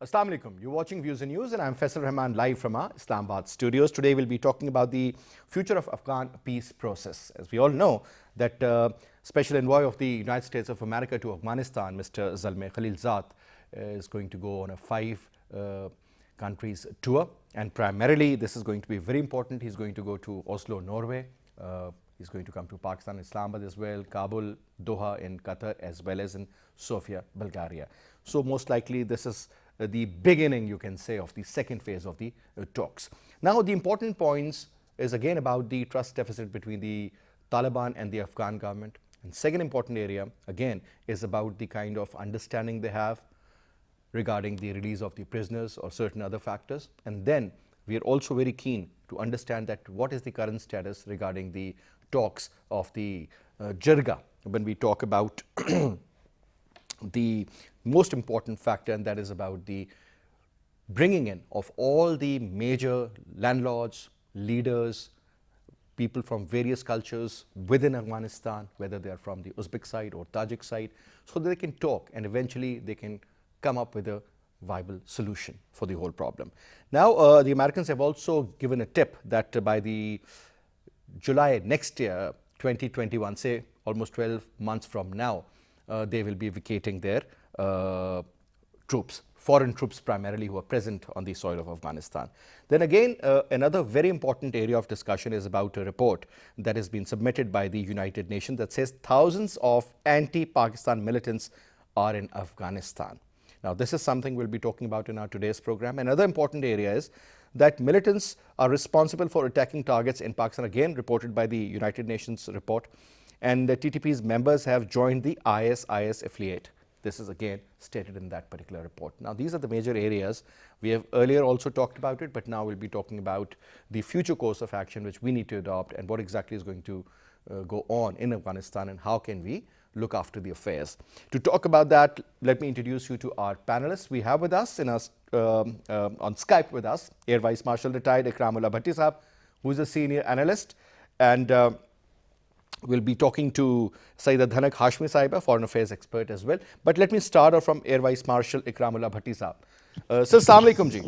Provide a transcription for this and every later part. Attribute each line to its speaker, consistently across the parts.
Speaker 1: Assalamu alaikum. You're watching Views and News, and I'm Faisal Rahman live from our Islamabad studios. Today we'll be talking about the future of Afghan peace process. As we all know, that special envoy of the United States of America to Afghanistan, Mr. Zalmay Khalilzad, is going to go on a 5 countries tour, and primarily this is going to be very important. He's going to go to Oslo, Norway. He's going to come to Pakistan, Islamabad as well, Kabul, Doha in Qatar, as well as in Sofia, Bulgaria. So most likely this is the beginning, you can say, of the second phase of the talks. Now, the important points is again about the trust deficit between the Taliban and the Afghan government. And second important area, again, is about the kind of understanding they have regarding the release of the prisoners or certain other factors. And then we are also very keen to understand that what is the current status regarding the talks of the Jirga when we talk about the most important factor, and that is about the bringing in of all the major landlords, leaders, people from various cultures within Afghanistan, whether they are from the Uzbek side or Tajik side, so that they can talk and eventually they can come up with a viable solution for the whole problem. Now, the Americans have also given a tip that by the July next year, 2021, say almost 12 months from now, they will be vacating their troops, foreign troops primarily, who are present on the soil of Afghanistan. Then again, another very important area of discussion is about a report that has been submitted by the United Nations that says thousands of anti-Pakistan militants are in Afghanistan. Now, this is something we'll be talking about in our today's program. Another important area is that militants are responsible for attacking targets in Pakistan, again reported by the United Nations report. And the TTP's members have joined the ISIS affiliate. This is again stated in that particular report. Now, these are the major areas. We have earlier also talked about it, but now we'll be talking about the future course of action which we need to adopt and what exactly is going to go on in Afghanistan and how can we look after the affairs. To talk about that, let me introduce you to our panelists. We have with us on Skype with us Air Vice Marshal retired Ikramullah Bhatti Sahab, who is a senior analyst, and we'll be talking to Saida Dhanak Hashmi Sahiba, foreign affairs expert as well. But let me start off from Air Vice Marshal Ikramullah Bhatti Sahab. Sir, Assalamu alaikum ji.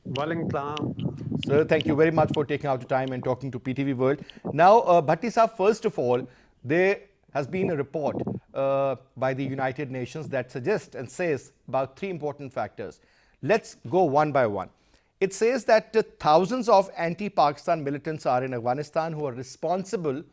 Speaker 2: Walaikum.
Speaker 1: Sir, thank you very much for taking out the time and talking to PTV World. Now, Bhatti Sahab, first of all, there has been a report by the United Nations that suggests and says about 3 important factors. Let's go one by one. It says that thousands of anti-Pakistan militants are in Afghanistan who are responsible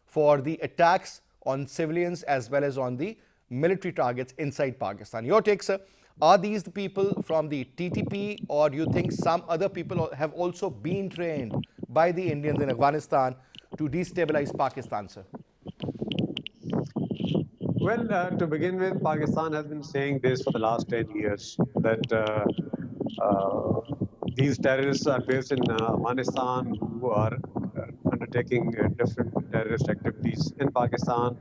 Speaker 1: for the attacks on civilians as well as on the military targets inside Pakistan. Your take, sir, are these the people from the TTP, or do you think some other people have also been trained by the Indians in Afghanistan to destabilize Pakistan, sir?
Speaker 2: Well, to begin with, Pakistan has been saying this for the last 10 years, that these terrorists are based in Afghanistan who are undertaking different terrorist activities in Pakistan.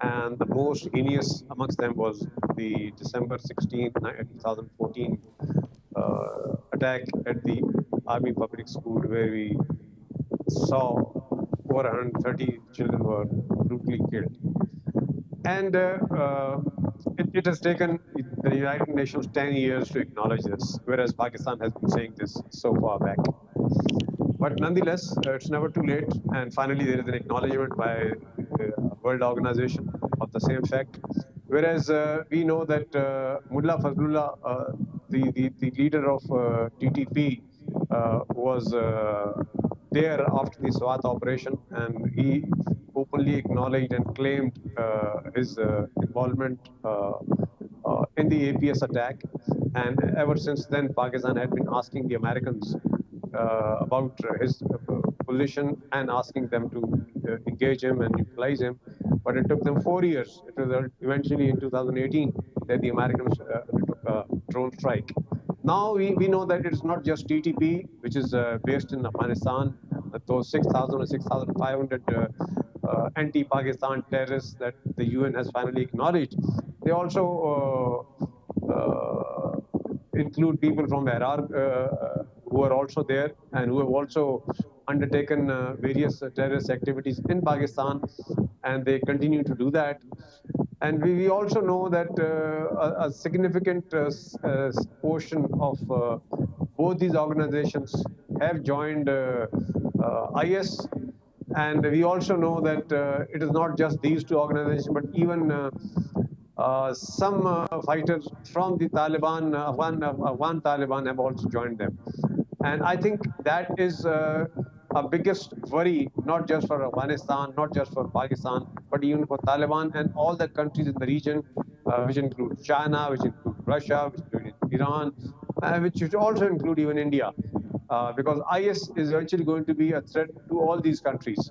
Speaker 2: And the most heinous amongst them was the December 16, 2014 attack at the Army Public School, where we saw over 130 children were brutally killed. And it has taken the United Nations 10 years to acknowledge this, whereas Pakistan has been saying this so far back. But nonetheless, it's never too late. And finally, there is an acknowledgement by the World Organization of the same fact. Whereas we know that Mullah Fazlullah, the leader of TTP, was there after the Swat operation, and he openly acknowledged and claimed his involvement in the APS attack. And ever since then, Pakistan had been asking the Americans about his position and asking them to engage him and utilize him. But it took them 4 years. It was eventually in 2018 that the Americans took a drone strike. Now we know that it's not just TTP, which is based in Afghanistan. Those 6,000 or 6,500 anti-Pakistan terrorists that the UN has finally acknowledged, they also include people from Iraq who are also there and who have also undertaken various terrorist activities in Pakistan, and they continue to do that. And we also know that a significant portion of both these organizations have joined IS. And we also know that it is not just these two organizations, but even some fighters from the Taliban, Afghan Taliban, have also joined them. And I think that is a biggest worry, not just for Afghanistan, not just for Pakistan, but even for Taliban and all the countries in the region, which include China, which include Russia, which include Iran, which should also include even India. Because IS is eventually going to be a threat to all these countries.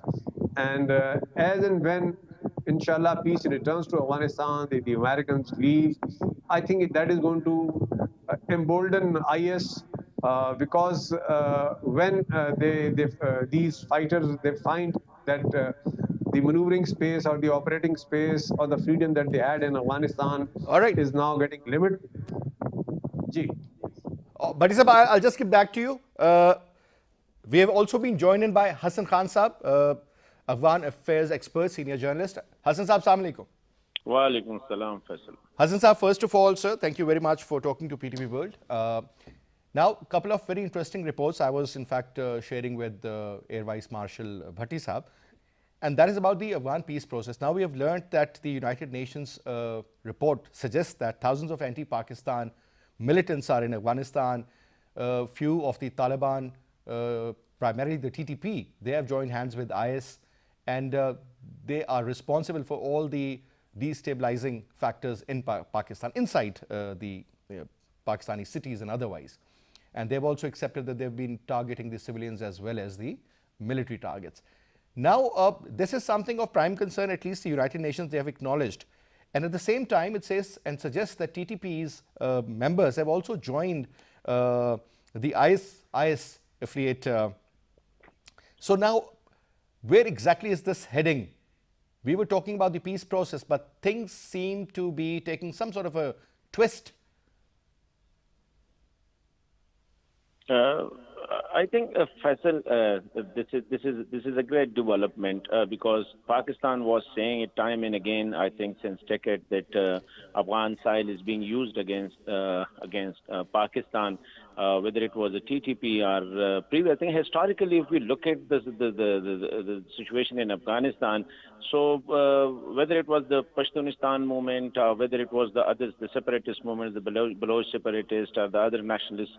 Speaker 2: And as and when, inshallah, peace returns to Afghanistan, the Americans leave, I think that is going to embolden IS because when these fighters they find that the maneuvering space or the operating space or the freedom that they had in Afghanistan
Speaker 1: All right.
Speaker 2: is now getting limited. Ji.
Speaker 1: Bhatti Sahab, I'll just get back to you. We have also been joined in by Hassan Khan Saab, Afghan affairs expert, senior journalist. Hassan Saab, Assalamu alaikum.
Speaker 3: Wa alaikum salam, Faisal.
Speaker 1: Hassan Saab, first of all, sir, thank you very much for talking to PTV World. Now, a couple of very interesting reports I was, in fact, sharing with Air Vice Marshal Bhatti Saab, and that is about the Afghan peace process. Now, we have learned that the United Nations report suggests that thousands of anti-Pakistan militants are in Afghanistan. Few of the Taliban, primarily the TTP, they have joined hands with IS, and they are responsible for all the destabilizing factors in Pakistan, inside the Pakistani cities and otherwise. And they've also accepted that they've been targeting the civilians as well as the military targets. Now, this is something of prime concern, at least the United Nations, they have acknowledged. And at the same time, it says and suggests that TTP's members have also joined the IS affiliate. So now, where exactly is this heading? We were talking about the peace process, but things seem to be taking some sort of a twist.
Speaker 3: I think, Faisal, this is a great development because Pakistan was saying it time and again, I think since decades, that Afghan soil is being used against Pakistan, whether it was a TTP or previous. I think historically, if we look at the situation in Afghanistan, so whether it was the Pashtunistan movement or whether it was the others, the separatist movement, the Baloch separatists or the other nationalists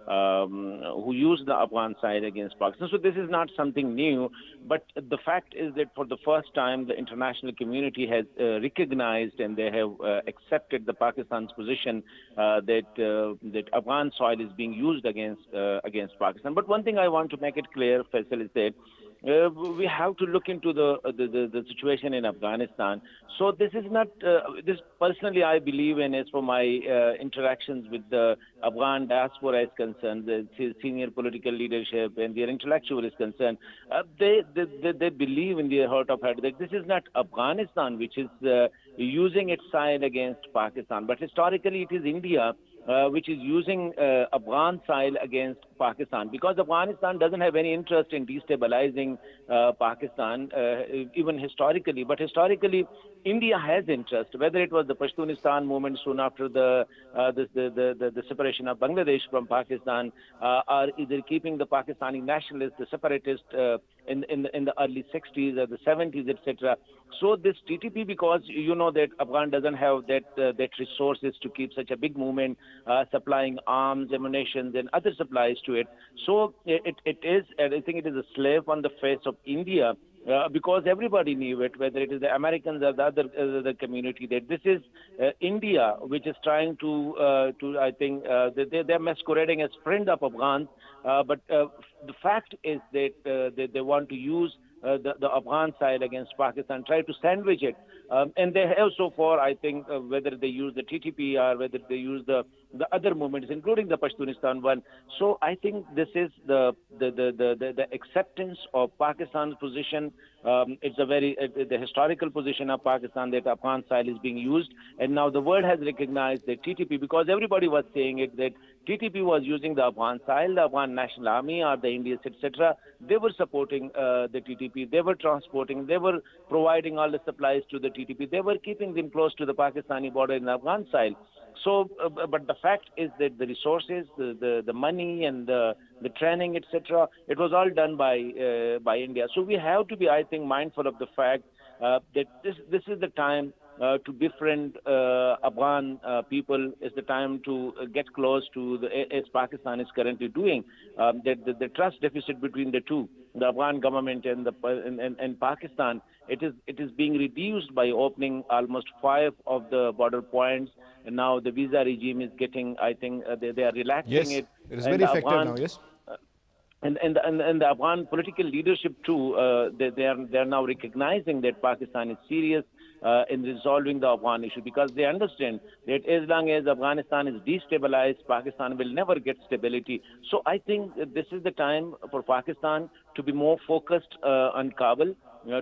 Speaker 3: who used the Afghan side against Pakistan. So this is not something new, but the fact is that for the first time, the international community has recognized and they have accepted the Pakistan's position that Afghan soil is being used against Pakistan. But one thing I want to make it clear, Faisal, is that we have to look into the situation in Afghanistan. So this is not, this personally I believe, and as for my interactions with the Afghan diaspora is concerned, the senior political leadership and their intellectual is concerned, they believe in their heart of heart that this is not Afghanistan which is using its side against Pakistan, but historically it is India which is using Afghan side against Pakistan, because Afghanistan doesn't have any interest in destabilizing Pakistan, even historically. But historically, India has interest, whether it was the Pashtunistan movement soon after the separation of Bangladesh from Pakistan, or either keeping the Pakistani nationalists, the separatists in the early 60s or the 70s, etc. So this TTP, because you know that Afghan doesn't have that resources to keep such a big movement supplying arms, ammunition, and other supplies to it. So it is, and I think it is a slave on the face of India. Because everybody knew it, whether it is the Americans or the other community, that this is India which is trying to I think they're masquerading as friend of Afghans, but the fact is that they want to use the Afghan side against Pakistan, try to sandwich it, and they have so far. I think whether they use the TTP or whether they use the other movements, including the Pashtunistan one. So I think this is the acceptance of Pakistan's position. It's a very the historical position of Pakistan that Afghan side is being used, and now the world has recognized that TTP, because everybody was saying it, that TTP was using the Afghan side, the Afghan National Army or the Indians, etc. They were supporting the TTP. They were transporting. They were providing all the supplies to the TTP. TTP. They were keeping them close to the Pakistani border in the Afghan side. So, but the fact is that the resources, the money, and the training, etc., it was all done by India. So we have to be, I think, mindful of the fact that this is the time to befriend Afghan people. Is the time to get close to as Pakistan is currently doing. The trust deficit between the two, the Afghan government and and Pakistan, it is being reduced by opening almost 5 of the border points, and now the visa regime is getting, I think, they are relaxing
Speaker 1: Yes,
Speaker 3: it.
Speaker 1: it is
Speaker 3: And
Speaker 1: very
Speaker 3: the
Speaker 1: effective
Speaker 3: Afghan,
Speaker 1: now, yes.
Speaker 3: and the Afghan political leadership too, they are now recognizing that Pakistan is serious in resolving the Afghan issue, because they understand that as long as Afghanistan is destabilized, Pakistan will never get stability. So I think that this is the time for Pakistan to be more focused on Kabul,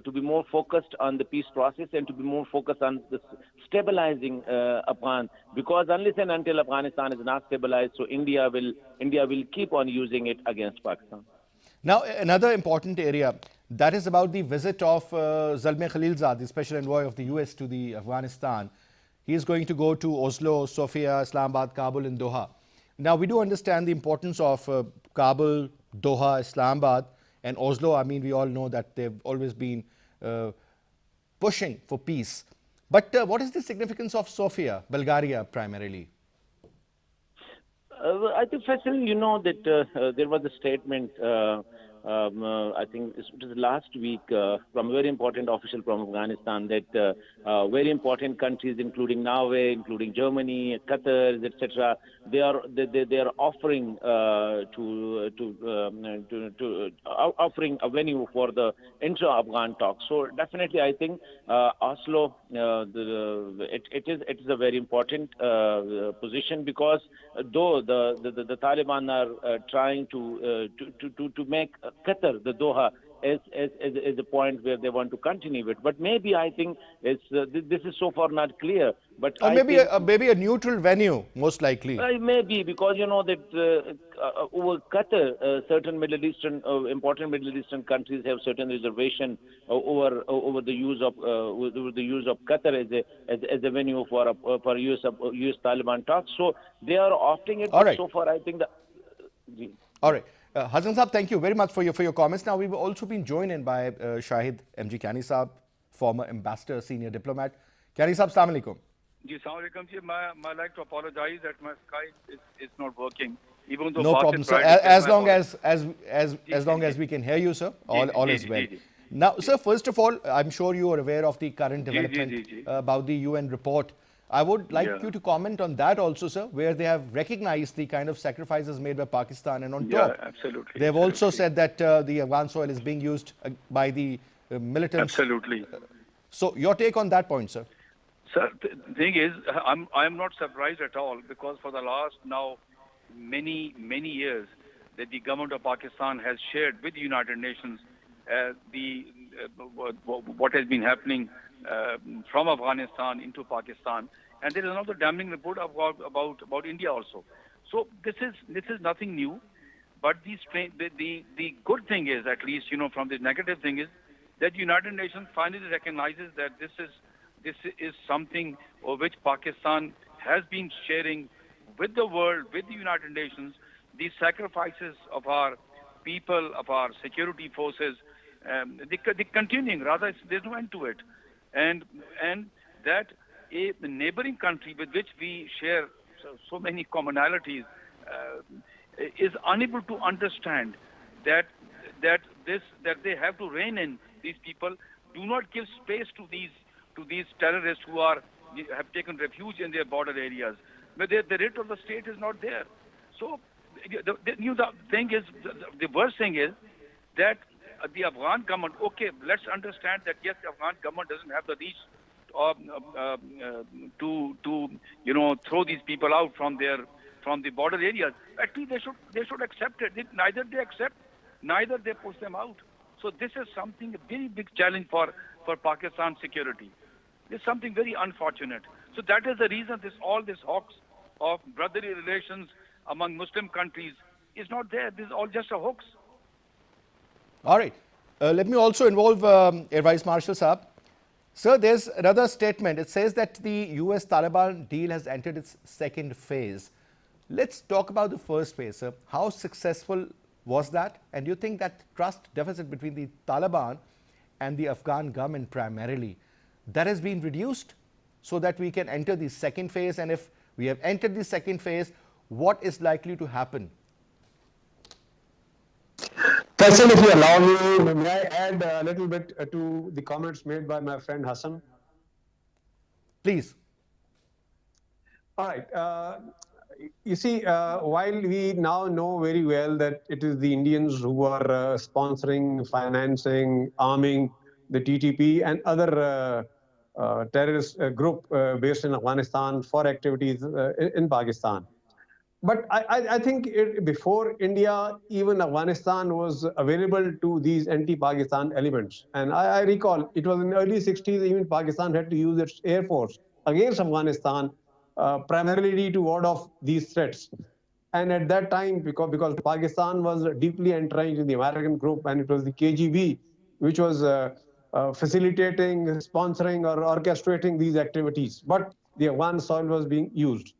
Speaker 3: to be more focused on the peace process, and to be more focused on the stabilizing Afghan. Because unless and until Afghanistan is not stabilized, so India will keep on using it against Pakistan.
Speaker 1: Now, another important area, that is about the visit of Zalmay Khalilzad, the special envoy of the US to the Afghanistan. He is going to go to Oslo, Sofia, Islamabad, Kabul, and Doha. Now, we do understand the importance of Kabul, Doha, Islamabad, and Oslo. I mean, we all know that they've always been pushing for peace. But what is the significance of Sofia, Bulgaria, primarily?
Speaker 3: I think, Faisal, you know that there was a statement, I think it was last week, from a very important official from Afghanistan, that very important countries, including Norway, including Germany, Qatar, etc., they are offering offering a venue for the intra-Afghan talks. So definitely, I think Oslo, it is a very important position, because though the Taliban are trying to make Qatar, the Doha, as a point where they want to continue it. But maybe I think this is so far not clear. But
Speaker 1: Or
Speaker 3: I
Speaker 1: maybe
Speaker 3: think
Speaker 1: maybe a neutral venue, most likely.
Speaker 3: maybe, because you know that over Qatar, certain Middle Eastern, important Middle Eastern countries have certain reservation over the use of Qatar as a venue for US Taliban talks. So they are opting it.
Speaker 1: All
Speaker 3: But
Speaker 1: right.
Speaker 3: so far, I think that.
Speaker 1: All right. Hassan Saab, thank you very much for your comments. Now, we've also been joined in by Shahid M.G. Kyani Saab, former ambassador, senior diplomat. Kyani Saab, Assalamu alaikum.
Speaker 4: Ji, Assalamu alaikum. Ji, I like to apologize that my Skype is not working. Even though
Speaker 1: No
Speaker 4: Baqir
Speaker 1: problem, sir.
Speaker 4: tried to
Speaker 1: As
Speaker 4: get my
Speaker 1: long
Speaker 4: apology.
Speaker 1: as long as we can hear you, sir, all is well.
Speaker 4: Ji.
Speaker 1: Now, sir, first of all, I'm sure you are aware of the current
Speaker 4: Ji.
Speaker 1: development about the UN report. I would like
Speaker 4: Yeah.
Speaker 1: you to comment on that also, sir, where they have recognized the kind of sacrifices made by Pakistan, and on
Speaker 4: Yeah,
Speaker 1: top,
Speaker 4: absolutely.
Speaker 1: they have also
Speaker 4: absolutely.
Speaker 1: said that the Afghan soil is being used by the militants.
Speaker 4: Absolutely.
Speaker 1: So, your take on that point, sir?
Speaker 4: Sir, the thing is, I'm not surprised at all, because for the last now many years that the government of Pakistan has shared with the United Nations what has been happening from Afghanistan into Pakistan, and there is another damning report about India also. So this is nothing new, but the good thing is, at least from the negative thing, is that the United Nations finally recognizes that this is something of which Pakistan has been sharing with the world, with the United Nations, the sacrifices of our people, of our security forces, the continuing, rather, there's no end to it. And that a neighboring country with which we share so many commonalities is unable to understand that they have to rein in these people, do not give space to these terrorists who have taken refuge in their border areas. But the rate of the state is not there. So the worst thing is that the Afghan government, okay, let's understand that yes, the Afghan government doesn't have the reach to throw these people out from the border areas. At least they should accept it. Neither they accept, neither they push them out. So this is something, a very big challenge for Pakistan security. This is something very unfortunate. So that is the reason all this hoax of brotherly relations among Muslim countries is not there. This is all just a hoax.
Speaker 1: All right. Let me also involve Air Vice Marshal Saab. Sir, there's another statement. It says that the US Taliban deal has entered its second phase. Let's talk about the first phase, sir. How successful was that? And do you think that trust deficit between the Taliban and the Afghan government primarily, that has been reduced so that we can enter the second phase? And if we have entered the second phase, what is likely to happen?
Speaker 2: Faisal, if you allow me, may I add a little bit to the comments made by my friend Hassan?
Speaker 1: Please.
Speaker 2: All right. You see, while we now know very well that it is the Indians who are sponsoring, financing, arming the TTP and other terrorist group based in Afghanistan for activities in Pakistan. But I think before India, even Afghanistan was available to these anti-Pakistan elements. And I recall it was in the early 60s, even Pakistan had to use its air force against Afghanistan, primarily to ward off these threats. And at that time, because Pakistan was deeply entrenched in the American group, and it was the KGB which was facilitating, sponsoring, or orchestrating these activities. But the Afghan soil was being used.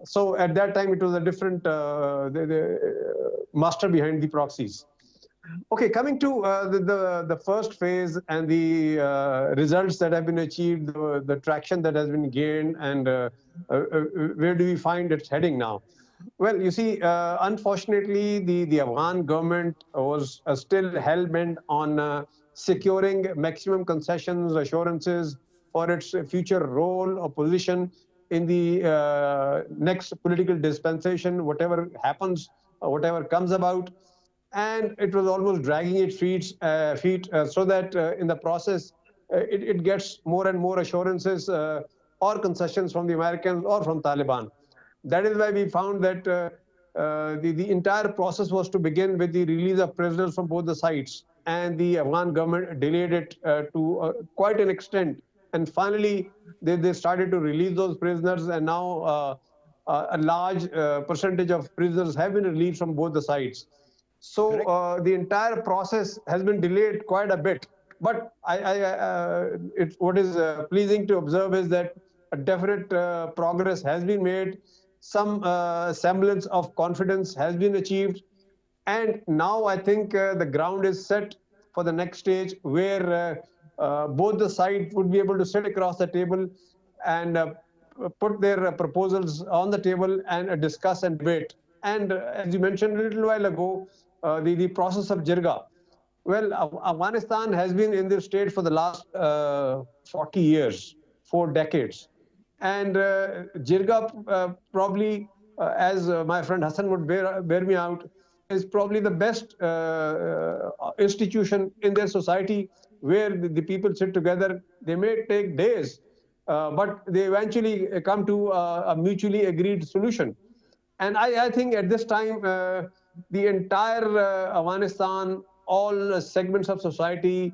Speaker 2: So at that time, it was a different the master behind the proxies. Okay, coming to the first phase and the results that have been achieved, the traction that has been gained, and where do we find it's heading now? Well, you see, unfortunately, the Afghan government was still hell-bent on securing maximum concessions, assurances for its future role or position in the next political dispensation, whatever happens, whatever comes about. And it was almost dragging its feet so that in the process, it gets more and more assurances or concessions from the Americans or from Taliban. That is why we found that the entire process was to begin with the release of prisoners from both the sides. And the Afghan government delayed it to quite an extent. And finally, they started to release those prisoners. And now a large percentage of prisoners have been released from both the sides. So the entire process has been delayed quite a bit. But what is pleasing to observe is that a definite progress has been made. Some semblance of confidence has been achieved. And now I think the ground is set for the next stage where both the sides would be able to sit across the table and put their proposals on the table and discuss and debate. And as you mentioned a little while ago, the process of Jirga. Well, Afghanistan has been in this state for the last 40 years, 4 decades. And Jirga probably, as my friend Hassan would bear me out, is probably the best institution in their society where the people sit together. They may take days, but they eventually come to a mutually agreed solution. And I think at this time, the entire Afghanistan, all segments of society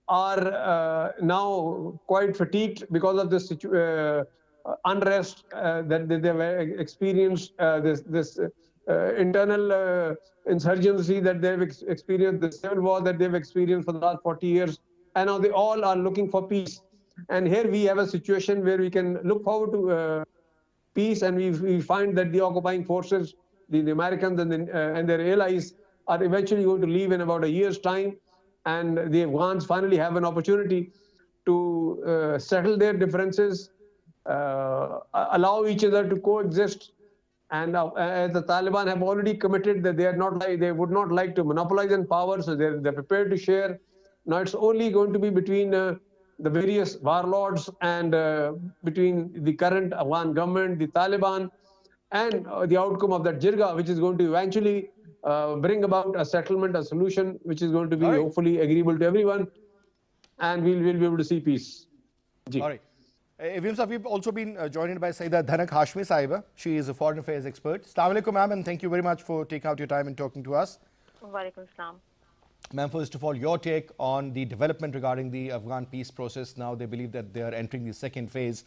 Speaker 2: are now quite fatigued because of this unrest that they have experienced, this internal insurgency that they've experienced, the civil war that they've experienced for the last 40 years. And now they all are looking for peace. And here we have a situation where we can look forward to peace, and we find that the occupying forces, the Americans and their allies, are eventually going to leave in about a year's time, and the Afghans finally have an opportunity to settle their differences, allow each other to coexist. And the Taliban have already committed that they would not like to monopolize in power, so they're prepared to share. Now it's only going to be between the various warlords and between the current Afghan government, the Taliban, and the outcome of that Jirga, which is going to eventually bring about a settlement, a solution, which is going to be hopefully agreeable to everyone, and we'll be able to see peace.
Speaker 1: All right. We've also been joined by Saida Dhanak Hashmi Sahiba. She is a foreign affairs expert. Assalamu alaikum, ma'am, and thank you very much for taking out your time and talking to us.
Speaker 5: Walaikum salam.
Speaker 1: Ma'am, first of all, your take on the development regarding the Afghan peace process. Now they believe that they are entering the second phase.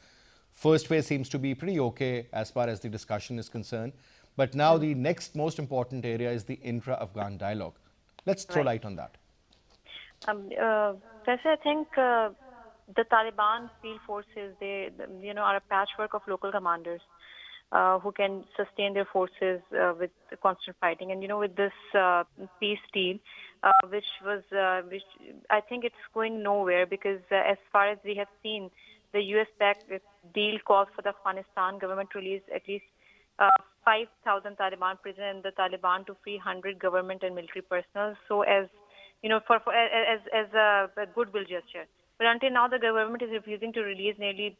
Speaker 1: First phase seems to be pretty okay as far as the discussion is concerned. But now the next most important area is the intra-Afghan dialogue. Let's throw light on that.
Speaker 5: First, I think the Taliban field forces, are a patchwork of local commanders who can sustain their forces with constant fighting. And with this peace deal, which I think it's going nowhere because as far as we have seen, the U.S.-backed deal calls for the Afghanistan government to release at least 5,000 Taliban prisoners and the Taliban to free 100 government and military personnel. So as as a goodwill gesture. But until now, the government is refusing to release nearly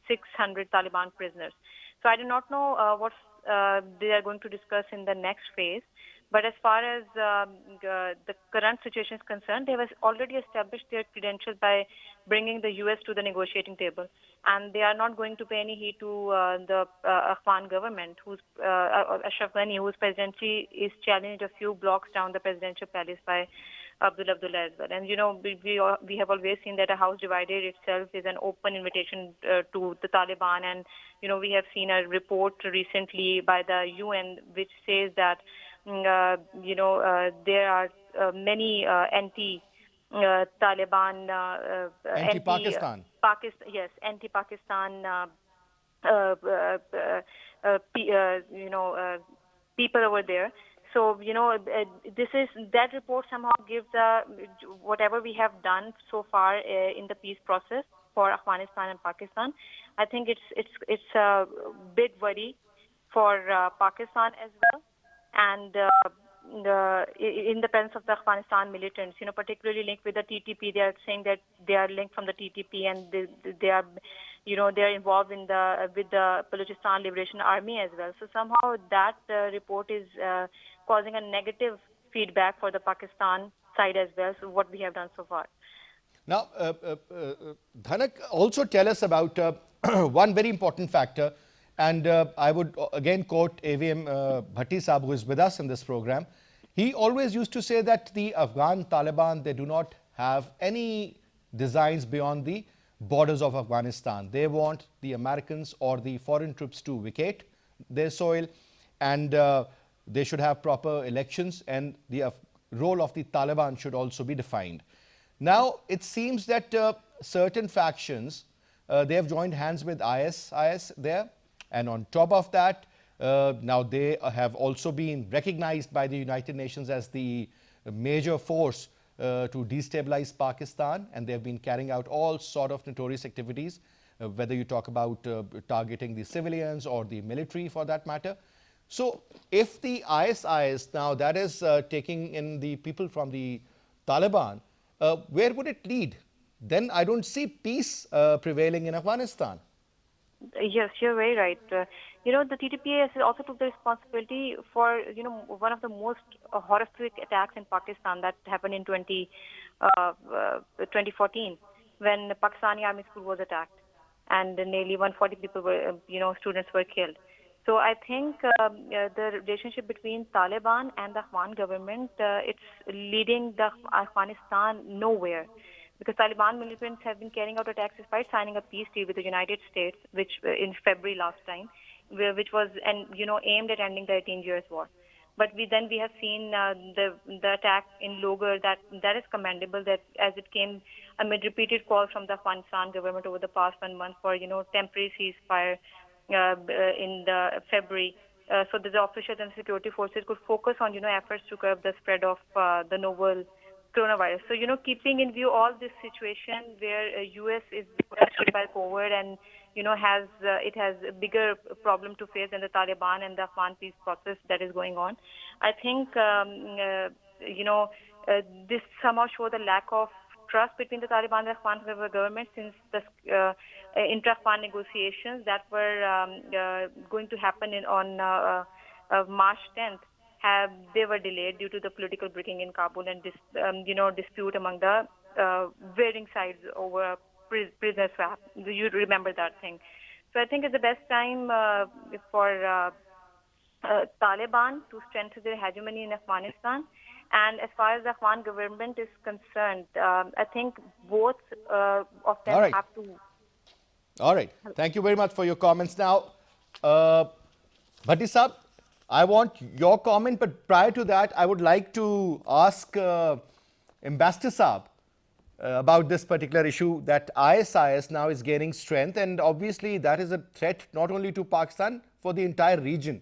Speaker 5: 600 Taliban prisoners. So I do not know what they are going to discuss in the next phase. But as far as the current situation is concerned, they have already established their credentials by bringing the U.S. to the negotiating table. And they are not going to pay any heed to the Afghan government, whose Ashraf Ghani, whose presidency is challenged a few blocks down the presidential palace by Abdullah as well. And, we have always seen that a house divided itself is an open invitation to the Taliban. And, we have seen a report recently by the UN which says that, there are many anti-Taliban,
Speaker 1: Anti-Pakistan.
Speaker 5: Anti-Pakistan people over there. So, that report somehow gives whatever we have done so far in the peace process for Afghanistan and Pakistan. I think it's a big worry for Pakistan as well. And in the presence of the Afghanistan militants, particularly linked with the TTP, they are saying that they are linked from the TTP and they are, they are involved with the Balochistan Liberation Army as well. So somehow that report is causing a negative feedback for the Pakistan side as well. So what we have done so far.
Speaker 1: Now, Dhanak, also tell us about one very important factor. And I would again quote AVM Bhatti Saab, who is with us in this program. He always used to say that the Afghan Taliban, they do not have any designs beyond the borders of Afghanistan. They want the Americans or the foreign troops to vacate their soil, and they should have proper elections, and the role of the Taliban should also be defined. Now, it seems that certain factions, they have joined hands with IS there. And on top of that, now they have also been recognized by the United Nations as the major force to destabilize Pakistan. And they have been carrying out all sort of notorious activities, whether you talk about targeting the civilians or the military for that matter. So if the ISIS now that is taking in the people from the Taliban, where would it lead? Then I don't see peace prevailing in Afghanistan.
Speaker 5: Yes, you're very right. The TTP has also took the responsibility for, one of the most horrific attacks in Pakistan that happened in 2014 when the Pakistani Army School was attacked and nearly 140 people were, students were killed. So I think the relationship between Taliban and the Afghan government, it's leading the Afghanistan nowhere. Because Taliban militants have been carrying out attacks despite signing a peace deal with the United States, which in February last time, which was aimed at ending the 18 years war. But we have seen the attack in Logar that is commendable. That as it came amid repeated calls from the Afghanistan government over the past 1 month for temporary ceasefire in the February, so that the officials and security forces could focus on efforts to curb the spread of the novel coronavirus. So, keeping in view all this situation where U.S. is by forward and, has a bigger problem to face than the Taliban and the Afghan peace process that is going on. I think, this somehow shows the lack of trust between the Taliban and the Afghan government since the intra-Afghan negotiations that were going to happen on March 10th. They were delayed due to the political breaking in Kabul and dispute among the varying sides over prisoner swap. You remember that thing. So I think it's the best time for Taliban to strengthen their hegemony in Afghanistan. And as far as the Afghan government is concerned, I think both of them have to.
Speaker 1: All right. Thank you very much for your comments. Now, Bhatti Saab, I want your comment, but prior to that, I would like to ask Ambassador Saab, about this particular issue that ISIS now is gaining strength, and obviously that is a threat not only to Pakistan, for the entire region.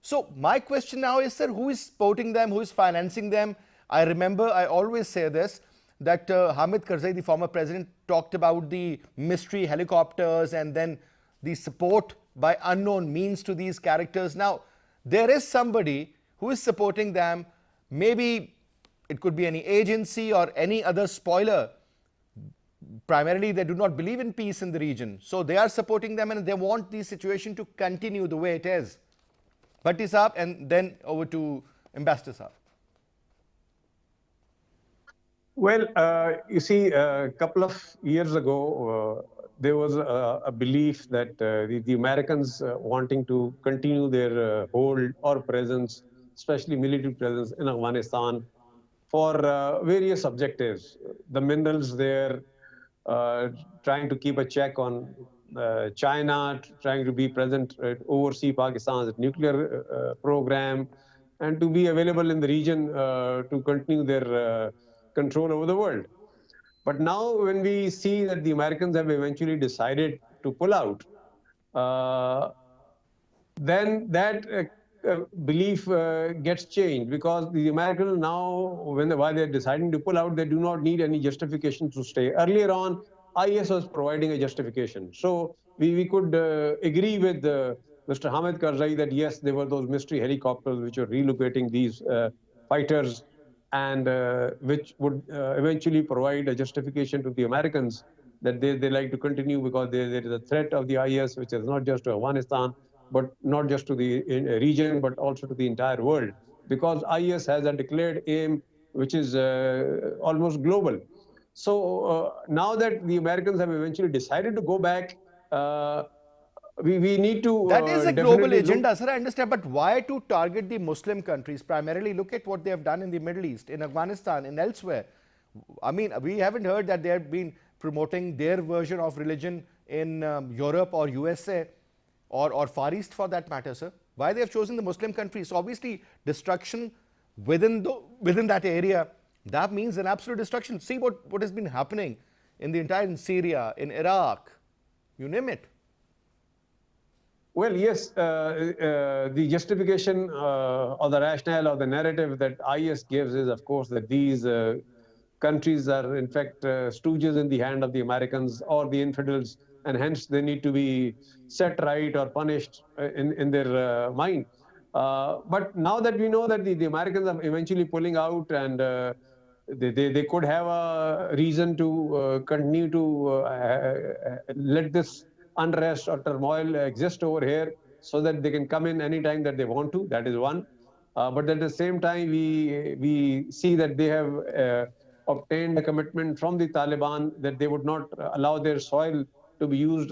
Speaker 1: So my question now is, sir, who is supporting them, who is financing them? I remember, I always say this, that Hamid Karzai, the former president, talked about the mystery helicopters and then the support by unknown means to these characters. Now, there is somebody who is supporting them. Maybe it could be any agency or any other spoiler. Primarily, they do not believe in peace in the region. So they are supporting them and they want the situation to continue the way it is. Bhatti Saab, and then over to Ambassador Saab.
Speaker 2: Well, you see, a couple of years ago, there was a belief that the Americans wanting to continue their hold or presence, especially military presence in Afghanistan, for various objectives. The minerals there, trying to keep a check on China, trying to be present, oversee Pakistan's nuclear program, and to be available in the region to continue their control over the world. But now when we see that the Americans have eventually decided to pull out, then that belief gets changed, because the Americans now, while they're deciding to pull out, they do not need any justification to stay. Earlier on, IS was providing a justification. So we could agree with Mr. Hamid Karzai that yes, there were those mystery helicopters which are relocating these fighters, and which would eventually provide a justification to the Americans that they like to continue, because there is a threat of the IS, which is not just to Afghanistan, but not just to the region, but also to the entire world, because IS has a declared aim which is almost global. So now that the Americans have eventually decided to go back, we need to...
Speaker 1: That is a global agenda, sir, I understand, but why to target the Muslim countries? Primarily, look at what they have done in the Middle East, in Afghanistan, and elsewhere. I mean, we haven't heard that they have been promoting their version of religion in Europe or USA or Far East for that matter, sir. Why they have chosen the Muslim countries? So obviously, destruction within that area, that means an absolute destruction. See what has been happening in the entire in Syria, in Iraq, you name it.
Speaker 2: Well, yes, the justification or the rationale or the narrative that IS gives is, of course, that these countries are, in fact, stooges in the hand of the Americans or the infidels, and hence they need to be set right or punished in their mind. But now that we know that the Americans are eventually pulling out, and they could have a reason to continue to let this unrest or turmoil exist over here, so that they can come in anytime that they want to. That is one. But at the same time, we see that they have obtained a commitment from the Taliban that they would not allow their soil to be used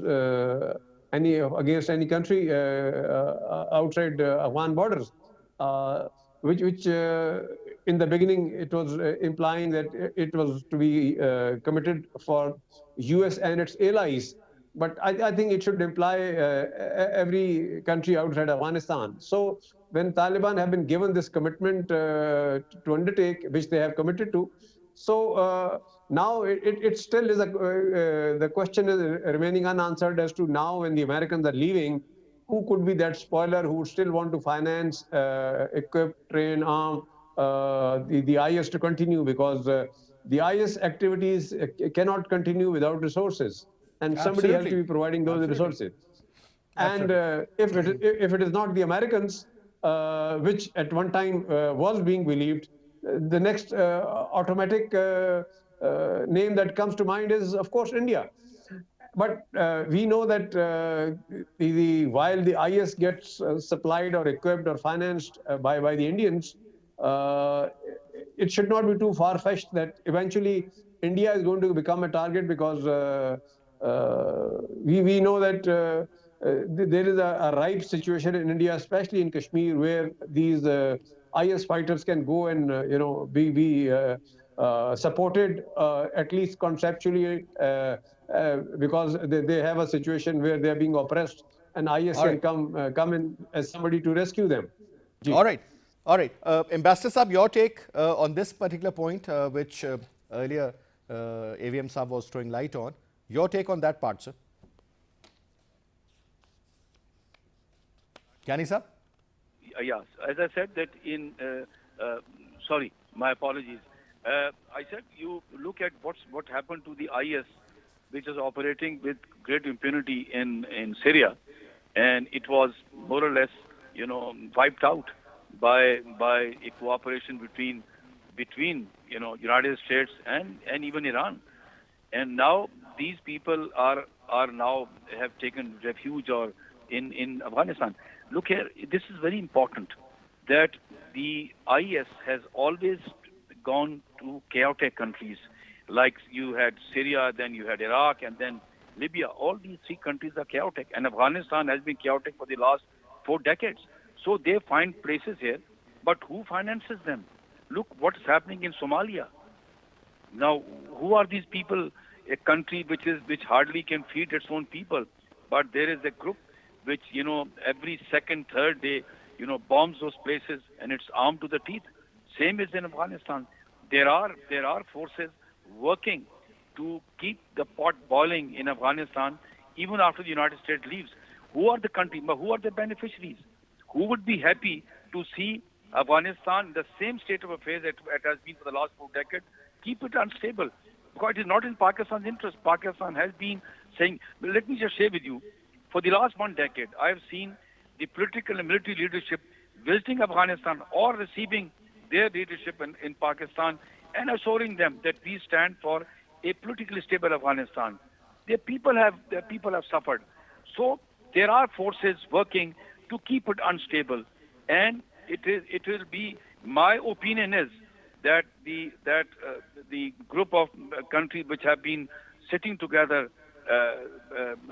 Speaker 2: against any country outside Afghan borders, which in the beginning it was implying that it was to be committed for US and its allies. But I think it should imply every country outside Afghanistan. So when Taliban have been given this commitment to undertake, which they have committed to, so now it still is the question is remaining unanswered as to now when the Americans are leaving, who could be that spoiler who would still want to finance, equip, train, arm the IS to continue, because the IS activities cannot continue without resources. And somebody has to be providing those resources. And if it is not the Americans, which at one time was being believed, the next automatic name that comes to mind is, of course, India. But we know that while the IS gets supplied or equipped or financed by the Indians, it should not be too far-fetched that eventually India is going to become a target, because we know that there is a ripe situation in India, especially in Kashmir, where these IS fighters can go and be supported at least conceptually, because they have a situation where they are being oppressed, and IS can come in as somebody to rescue them.
Speaker 1: All right. Ambassador Saab, your take on this particular point, which earlier AVM Saab was throwing light on. Your take on that part, sir? Kyani Saab?
Speaker 4: Yes, as I said that sorry, my apologies. I said you look at what happened to the IS, which is operating with great impunity in Syria, and it was more or less, wiped out by a cooperation between United States and even Iran. And now these people are now have taken refuge or in Afghanistan. Look here, this is very important that the IS has always gone to chaotic countries. Like you had Syria, then you had Iraq, and then Libya. All these three countries are chaotic, and Afghanistan has been chaotic for the last 4 decades. So they find places here, but who finances them? Look what's happening in Somalia. Now, who are these people? A country which hardly can feed its own people, but there is a group which every second, third day bombs those places, and it's armed to the teeth. Same is in Afghanistan. There are forces working to keep the pot boiling in Afghanistan even after the United States leaves. Who are the countries? Who are the beneficiaries? Who would be happy to see Afghanistan in the same state of affairs that it has been for the last 4 decades? Keep it unstable. Because it is not in Pakistan's interest. Pakistan has been saying, let me just share with you, for the last 1 decade, I have seen the political and military leadership visiting Afghanistan or receiving their leadership in Pakistan and assuring them that we stand for a politically stable Afghanistan. Their people have suffered. So there are forces working to keep it unstable. And it will be, my opinion is that the group of countries which have been sitting together,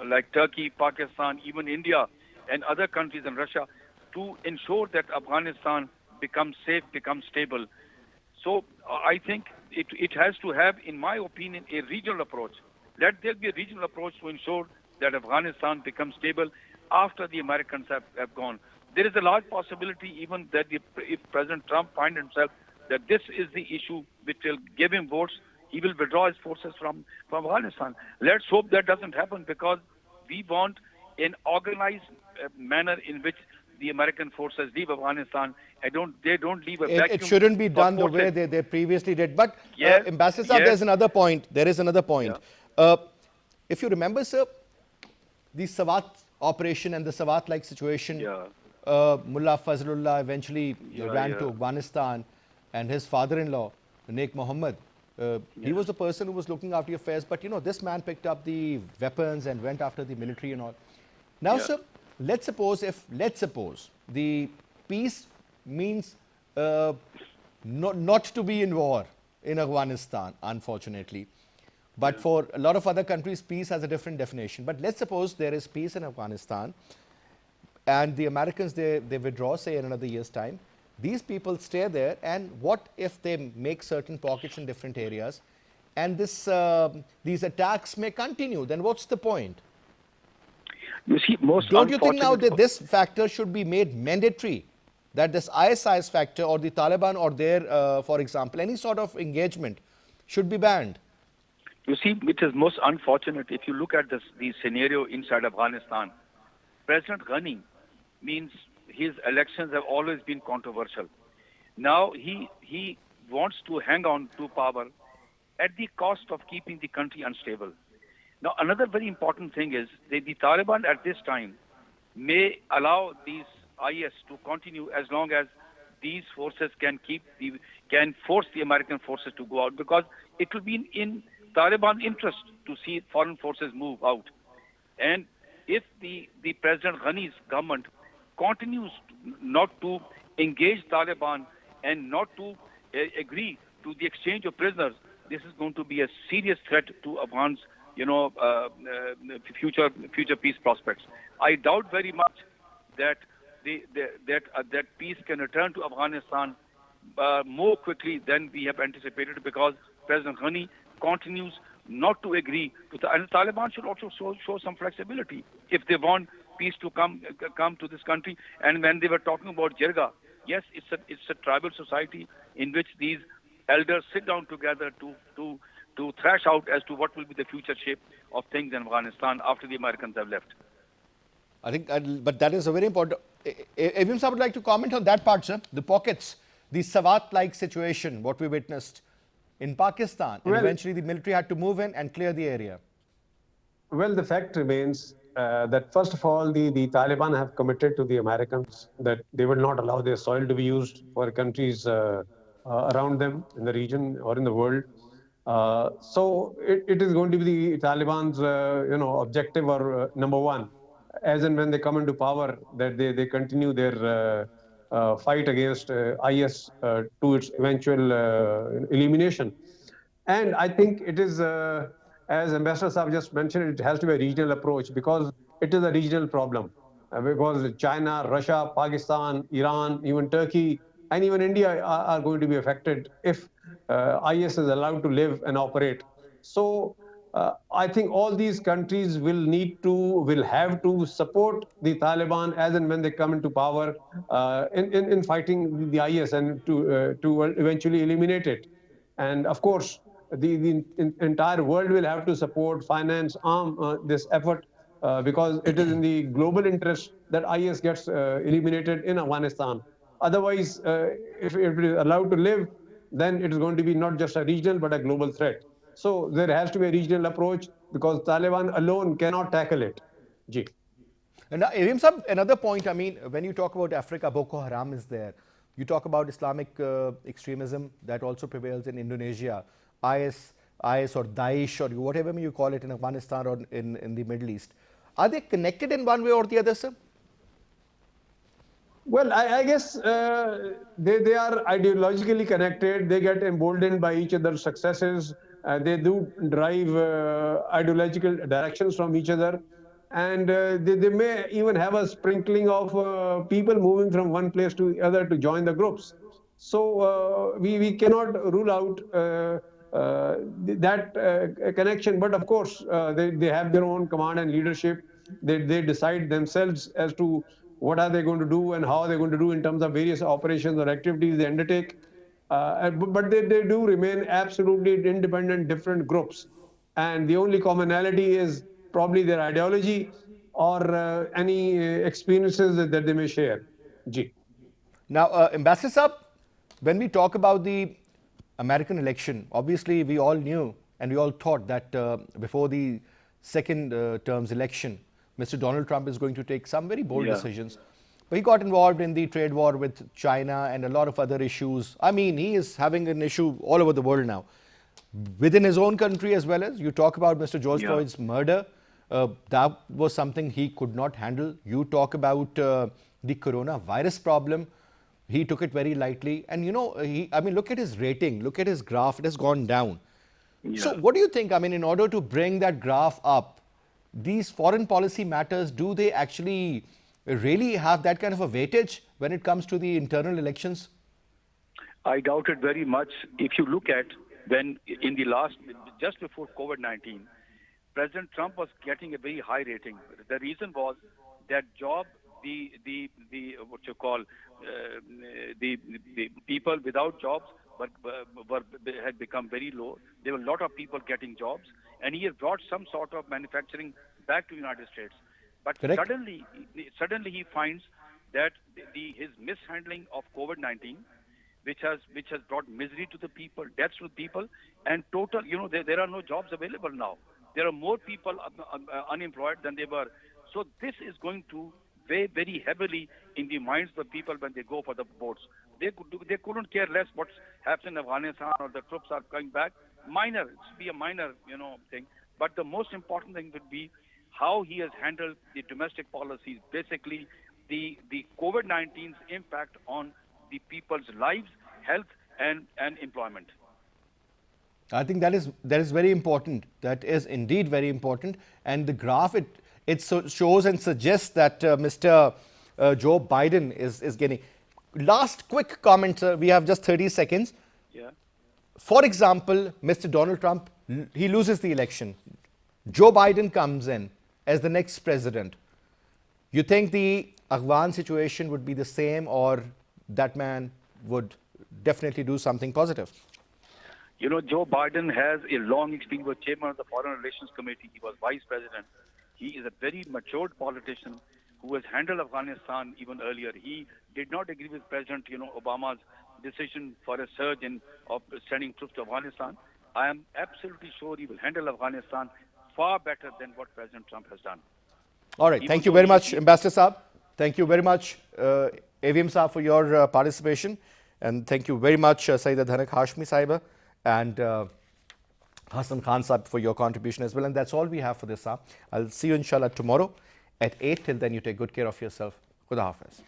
Speaker 4: like Turkey, Pakistan, even India, and other countries and Russia, to ensure that Afghanistan becomes safe, becomes stable. So I think it has to have, in my opinion, a regional approach. Let there be a regional approach to ensure that Afghanistan becomes stable after the Americans have gone. There is a large possibility even that if President Trump finds himself that this is the issue which will give him votes, he will withdraw his forces from Afghanistan. Let's hope that doesn't happen, because we want an organized manner in which the American forces leave Afghanistan. They don't leave a vacuum.
Speaker 1: It shouldn't be done the way they previously did. But
Speaker 4: Yes,
Speaker 1: Ambassador Saab,
Speaker 4: yes.
Speaker 1: there's another point. There is another point. If you remember, sir, the Sawat operation and the Sawat-like situation, Mullah Fazlullah eventually ran to Afghanistan, and his father-in-law, Naik Mohammed, he was the person who was looking after the affairs. But this man picked up the weapons and went after the military and all. Now, sir, let's suppose the peace means not to be in war in Afghanistan, unfortunately. But for a lot of other countries, peace has a different definition. But let's suppose there is peace in Afghanistan, and the Americans, they withdraw, say, in another year's time. These people stay there, and what if they make certain pockets in different areas, and these attacks may continue? Then what's the point?
Speaker 4: You see,
Speaker 1: Don't you think now that this factor should be made mandatory, that this ISIS factor or the Taliban or their, for example, any sort of engagement should be banned?
Speaker 4: You see, it is most unfortunate if you look at the scenario inside Afghanistan. President Ghani means his elections have always been controversial. Now he wants to hang on to power at the cost of keeping the country unstable. Now, another very important thing is that the Taliban at this time may allow these IS to continue as long as these forces can force the American forces to go out, because it will be in Taliban interest to see foreign forces move out. And if the President Ghani's government continues not to engage Taliban and not to agree to the exchange of prisoners, this is going to be a serious threat to Afghan's future peace prospects. I doubt very much that that peace can return to Afghanistan more quickly than we have anticipated, because President Ghani continues not to agree to and the Taliban should also show some flexibility if they want peace to come to this country. And when they were talking about Jirga, yes, it's a tribal society in which these elders sit down together to to thrash out as to what will be the future shape of things in Afghanistan after the Americans have left.
Speaker 1: I think, but that is a very important. Evim Sir would like to comment on that part, sir. The pockets, the Swat-like situation, what we witnessed in Pakistan, and
Speaker 2: Well-
Speaker 1: eventually the military had to move in and clear the area.
Speaker 2: Well, the fact remains that first of all, the Taliban have committed to the Americans that they will not allow their soil to be used for countries around them in the region or in the world. So it is going to be the Taliban's objective or number one, as and when they come into power, that they continue their fight against IS to its eventual elimination. And I think it is, as Ambassador Saab just mentioned, it has to be a regional approach because it is a regional problem. Because China, Russia, Pakistan, Iran, even Turkey, and even India are going to be affected if IS is allowed to live and operate. So I think all these countries will have to support the Taliban as and when they come into power in fighting the IS and to eventually eliminate it. And of course, the entire world will have to support, finance, arm this effort because it is in the global interest that IS gets eliminated in Afghanistan. Otherwise, if it is allowed to live, then it is going to be not just a regional but a global threat. So there has to be a regional approach because Taliban alone cannot tackle it. Ji.
Speaker 1: And Evim Sir, another point, I mean, when you talk about Africa, Boko Haram is there. You talk about Islamic extremism that also prevails in Indonesia, IS or Daesh or whatever you call it in Afghanistan or in the Middle East. Are they connected in one way or the other, sir?
Speaker 2: Well, I guess they are ideologically connected. They get emboldened by each other's successes. They do drive ideological directions from each other. And they may even have a sprinkling of people moving from one place to the other to join the groups. So we cannot rule out that connection. But of course, they have their own command and leadership. They decide themselves as to what are they going to do and how are they going to do in terms of various operations or activities they undertake. But they do remain absolutely independent, different groups. And the only commonality is probably their ideology or any experiences that they may share. Ji.
Speaker 1: Now, Ambassador Saab, when we talk about the American election, obviously we all knew and we all thought that before the second term's election, Mr. Donald Trump is going to take some very bold decisions. But he got involved in the trade war with China and a lot of other issues. I mean, he is having an issue all over the world now. Within his own country as well as, you talk about Mr. George Floyd's murder. That was something he could not handle. You talk about the coronavirus problem. He took it very lightly. And you know, I mean, look at his rating, look at his graph, it has gone down. So what do you think, I mean, in order to bring that graph up, these foreign policy matters, do they actually really have that kind of a weightage when it comes to the internal elections?
Speaker 4: I doubt it very much. If you look at when in the last, just before COVID-19, President Trump was getting a very high rating. The reason was that the people without jobs had become very low. There were a lot of people getting jobs, and he had brought some sort of manufacturing back to the United States. But suddenly he finds that his mishandling of COVID-19, which has brought misery to the people, deaths to people, and total, there are no jobs available now. There are more people unemployed than they were. So this is going to weigh very heavily in the minds of the people when they go for the votes. They couldn't care less what's happening in Afghanistan or the troops are coming back. Minor, it's be a minor, thing. But the most important thing would be how he has handled the domestic policies, basically the COVID-19's impact on the people's lives, health, and employment.
Speaker 1: I think that is very important. That is indeed very important. And the graph, it shows and suggests that Mr. Joe Biden is getting. Last quick comment, sir. We have just 30 seconds.
Speaker 4: Yeah.
Speaker 1: For example, Mr. Donald Trump, he loses the election. Joe Biden comes in as the next president. You think the Afghan situation would be the same, or that man would definitely do something positive?
Speaker 4: You know, Joe Biden has a long experience. He was chairman of the Foreign Relations Committee. He was vice president. He is a very matured politician who has handled Afghanistan even earlier. He did not agree with President, Obama's decision for a surge of sending troops to Afghanistan. I am absolutely sure he will handle Afghanistan far better than what President Trump has done.
Speaker 1: All right. Thank you very much, Ambassador Saab. Thank you very much, AVM Saab, for your participation. And thank you very much, Saida Dhanak Hashmi Saiba and Hassan Khan Saab for your contribution as well. And that's all we have for this, Saab. I'll see you inshallah tomorrow at 8. Till then, you take good care of yourself. Khuda Hafiz.